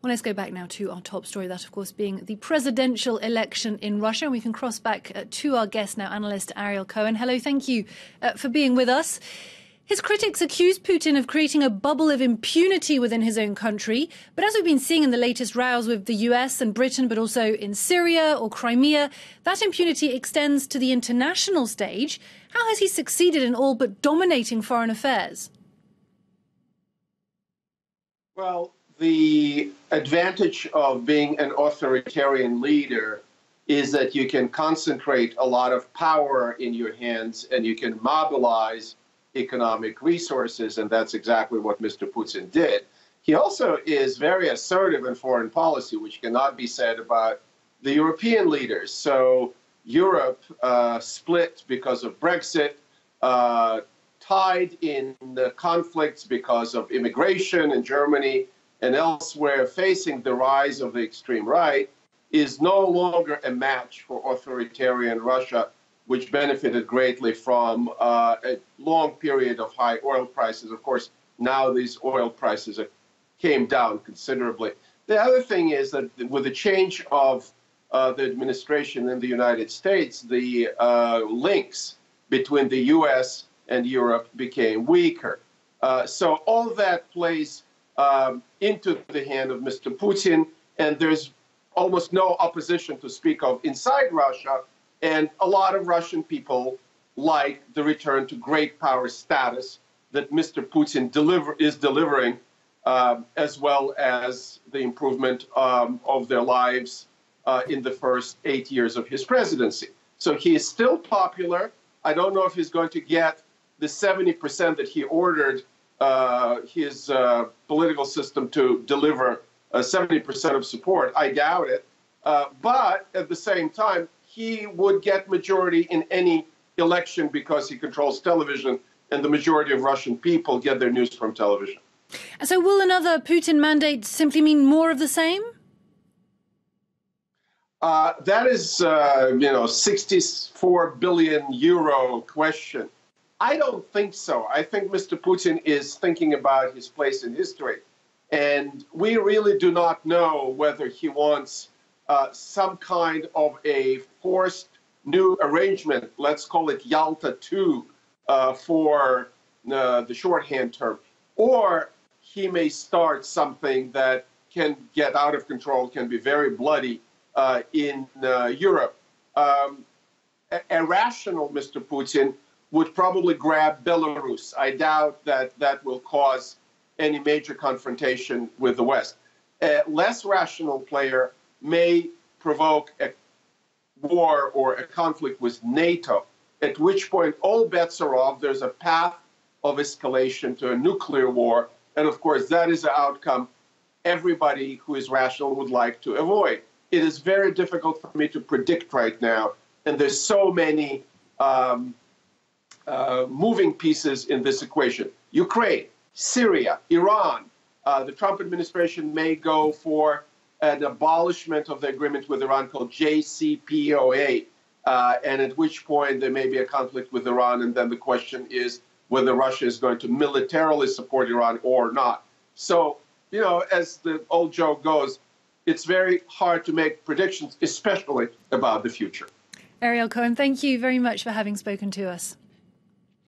Well, let's go back now to our top story, that, of course, being the presidential election in Russia. And we can cross back to our guest now, analyst Ariel Cohen. Hello, thank you for being with us. His critics accuse Putin of creating a bubble of impunity within his own country. But as we've been seeing in the latest rows with the US and Britain, but also in Syria or Crimea, that impunity extends to the international stage. How has he succeeded in all but dominating foreign affairs? Well, the advantage of being an authoritarian leader is that you can concentrate a lot of power in your hands and you can mobilize economic resources, and that's exactly what Mr. Putin did. He also is very assertive in foreign policy, which cannot be said about the European leaders. So Europe split because of Brexit, tied in the conflicts because of immigration in Germany and elsewhere, facing the rise of the extreme right, is no longer a match for authoritarian Russia, which benefited greatly from a long period of high oil prices. Of course, now these oil prices came down considerably. The other thing is that with the change of the administration in the United States, the links between the U.S. and Europe became weaker. So all that plays into the hand of Mr. Putin, and there's almost no opposition to speak of inside Russia. And a lot of Russian people like the return to great power status that Mr. Putin is delivering, as well as the improvement of their lives in the first 8 years of his presidency. So he is still popular. I don't know if he's going to get the 70% that he ordered his political system to deliver 70% of support. I doubt it. But at the same time, he would get majority in any election because he controls television, and the majority of Russian people get their news from television. So will another Putin mandate simply mean more of the same? That is, 64 billion euro question. I don't think so. I think Mr. Putin is thinking about his place in history. And we really do not know whether he wants some kind of a forced new arrangement, let's call it Yalta II for the shorthand term, or he may start something that can get out of control, can be very bloody in Europe. A rational Mr. Putin would probably grab Belarus. I doubt that that will cause any major confrontation with the West. A less rational player may provoke a war or a conflict with NATO, at which point all bets are off. There's a path of escalation to a nuclear war. And of course, that is an outcome everybody who is rational would like to avoid. It is very difficult for me to predict right now. And there's so many moving pieces in this equation. Ukraine, Syria, Iran. The Trump administration may go for an abolishment of the agreement with Iran called JCPOA, and at which point there may be a conflict with Iran, and then the question is whether Russia is going to militarily support Iran or not. So, as the old joke goes, it's very hard to make predictions, especially about the future. Ariel Cohen, thank you very much for having spoken to us.